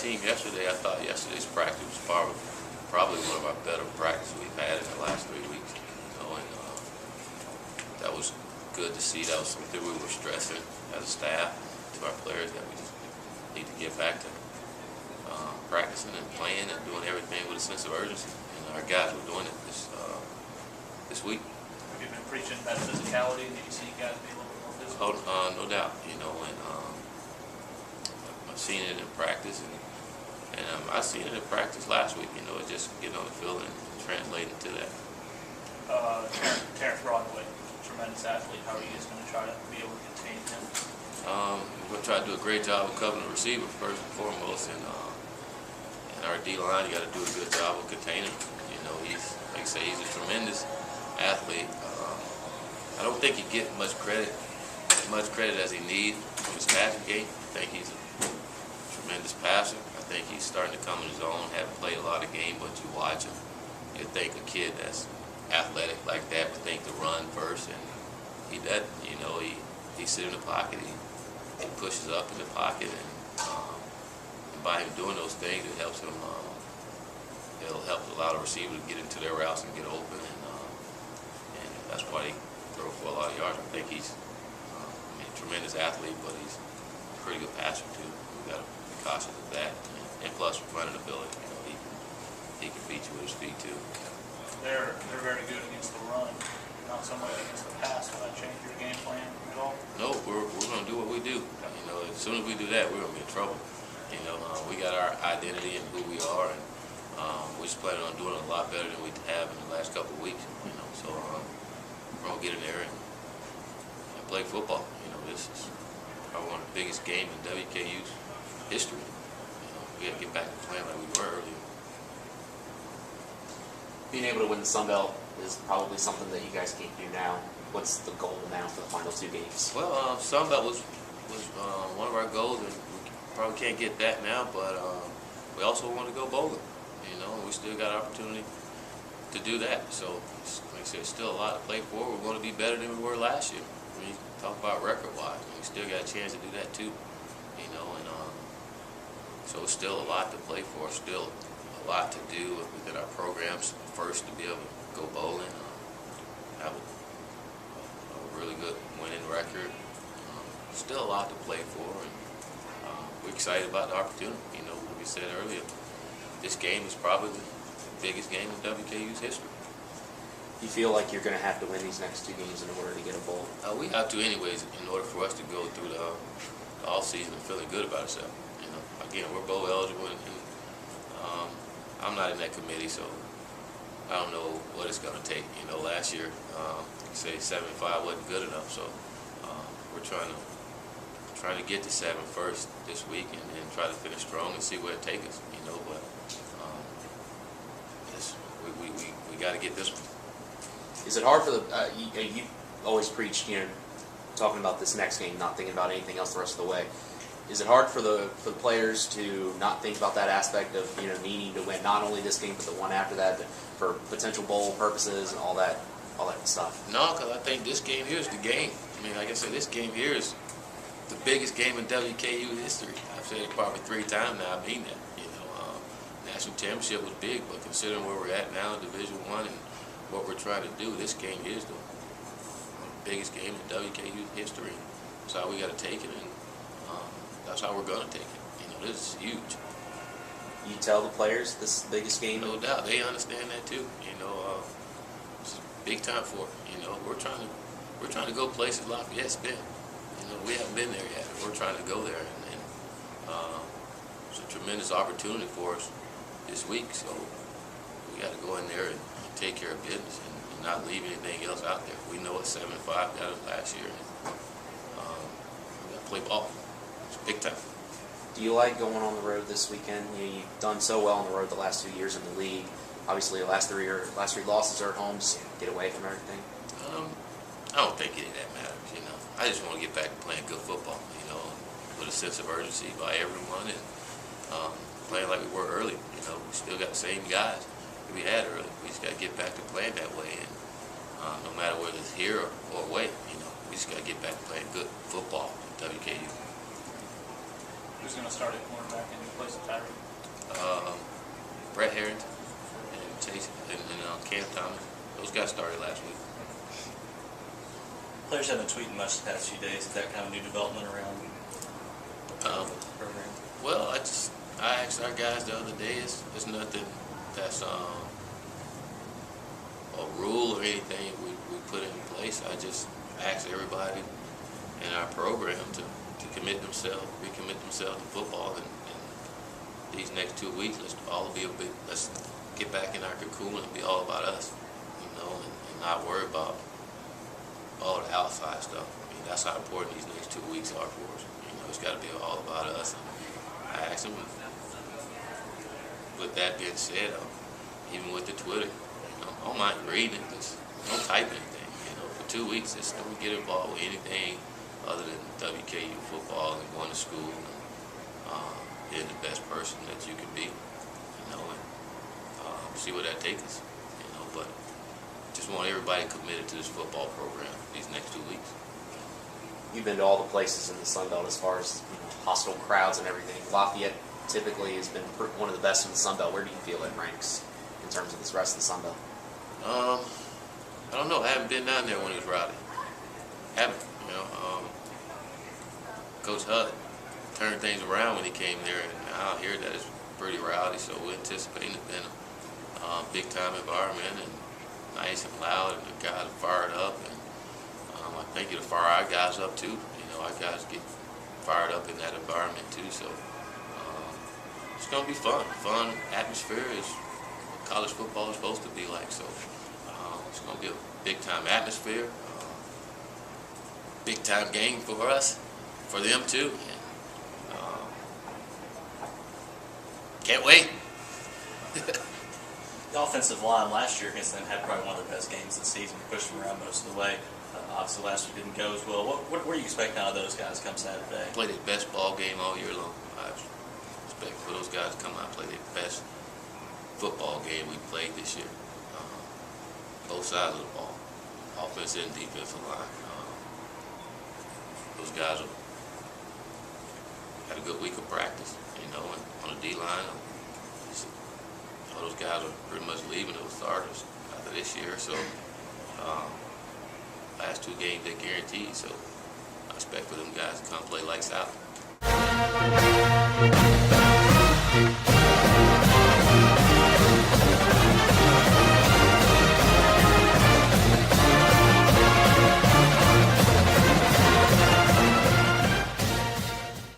team yesterday. I thought yesterday's practice was probably one of our better practices we've had in the last 3 weeks. And that was good to see. That was something we were stressing as a staff to our players, that we just need to get back to practicing and playing and doing everything with a sense of urgency. And our guys were doing it this week. Have you been preaching that physicality? Did you see guys be a little bit more physical? No doubt. And I've seen it in practice, and I seen it in practice last week. It just getting on the field and translating to that. Terrence Broadway, tremendous athlete. How are you guys going to try to be able to contain him? We're going to try to do a great job of covering the receiver first and foremost, and our D-line, you got to do a good job of containing him. He's, like I say, he's a tremendous athlete. I don't think he gets as much credit as he needs from his passing game. I think he's a tremendous passer. I think he's starting to come in his own. Haven't played a lot of games, but you watch him, you think a kid that's athletic like that would think to run first, and he doesn't. He sits in the pocket. He pushes up in the pocket, and by him doing those things, it helps him. It'll help a lot of receivers get into their routes and get open, and that's why they throw for a lot of yards. I think he's a tremendous athlete, but he's a pretty good passer too. We got to be cautious of that, and plus running ability. He can beat you with his feet too. They're very good against the run, not so much against the pass. Will that change your game plan at all? No, we're going to do what we do. As soon as we do that, we're going to be in trouble. We got our identity and who we are, and we're just planning on doing it a lot better than we have in the last couple of weeks. So we're going to get in there and play football. This is probably one of the biggest games in WKU's history. We got to get back to playing like we were earlier. Being able to win the Sun Belt is probably something that you guys can't do now. What's the goal now for the final 2 games? Well, Sun Belt was one of our goals, and we probably can't get that now, but we also want to go bowling. We still got opportunity to do that. So, like I said, still a lot to play for. We're going to be better than we were last year. When you talk about record-wise, we still got a chance to do that too. So it's still a lot to play for. Still a lot to do within our programs. First, to be able to go bowling, have a really good winning record. Still a lot to play for, and we're excited about the opportunity. Like we said earlier, this game is probably the biggest game in WKU's history. You feel like you're going to have to win these next 2 games in order to get a bowl? We have to anyways, in order for us to go through the off-season and feeling good about ourselves. Again, we're bowl eligible, and I'm not in that committee, so I don't know what it's going to take. Last year, say 7-5 wasn't good enough, so we're trying to get to 7 first this week, and then try to finish strong and see where it takes us. But we got to get this one. Is it hard for you always preach, talking about this next game, not thinking about anything else the rest of the way. Is it hard for the players to not think about that aspect of needing to win not only this game but the one after that, but for potential bowl purposes and all that stuff? No, because I think this game here is the game. Like I said, this game here is the biggest game in WKU history. I've said it probably 3 times now. I mean that. National championship was big, but considering where we're at now in Division I and what we're trying to do, this game is the biggest game in WKU history. That's how we got to take it, and that's how we're going to take it. This is huge. You tell the players this is the biggest game? No doubt. They understand that too. It's big time for it. We're trying to go places Lafayette's been. We haven't been there yet. We're trying to go there, and it's a tremendous opportunity for us this week. So we got to go in there and take care of business and not leave anything else out there. We know it's 7-5 got us last year. And, we got to play ball. It's big time. Do you like going on the road this weekend? You've done so well on the road the last 2 years in the league. Obviously, the last three losses are at home. Just get away from everything. I don't think any of that matters. I just want to get back to playing good football. With a sense of urgency by everyone, and playing like we were early. We still got the same guys that we had early. We just got to get back to playing that way, and no matter whether it's here or away, we just got to get back to playing good football in WKU. Who's going to started cornerback in place of Tyree? Brett Harrington and Chase and Cam Thomas. Those guys started last week. Players haven't tweeted much the past few days. Is that kind of new development around the program? Well, I asked our guys the other day. It's nothing that's a rule or anything we put in place. I just asked everybody in our program to recommit themselves to football, and these next 2 weeks let's get back in our cocoon and be all about us, and not worry about all the outside stuff. I mean, that's how important these next 2 weeks are for us. It's got to be all about us. And I asked them. With that being said, even with the Twitter, I don't mind reading it. Just don't type anything. For 2 weeks, just don't get involved with anything other than WKU football and going to school and being the best person that you can be. And see where that takes us. But just want everybody committed to this football program these next 2 weeks. You've been to all the places in the Sun Belt as far as hostile crowds and everything. Lafayette typically has been one of the best in the Sun Belt. Where do you feel it ranks in terms of the rest of the Sun Belt? I don't know. I haven't been down there when it was rowdy. Haven't. Coach Hutt turned things around when he came there, and out here that is pretty rowdy. So we're anticipating it being a big time environment and nice and loud, and the guys are fired up. And I think it'll fire our guys up too. Our guys get fired up in that environment too. So it's gonna be fun. Fun atmosphere is what college football is supposed to be like. So it's gonna be a big time atmosphere, big time game for us, for them too. And, can't wait. The offensive line last year against them had probably one of their best games this season. We pushed them around most of the way. Obviously, last week didn't go as well. What do you expect out of those guys come Saturday? Play their best ball game all year long. I expect for those guys to come out and play their best football game we played this year. Both sides of the ball, offensive and defensive line. Those guys had a good week of practice, and on the D line. All those guys are pretty much leaving those starters after this year, so last 2 games they guaranteed. So I expect for them guys to come play lights out.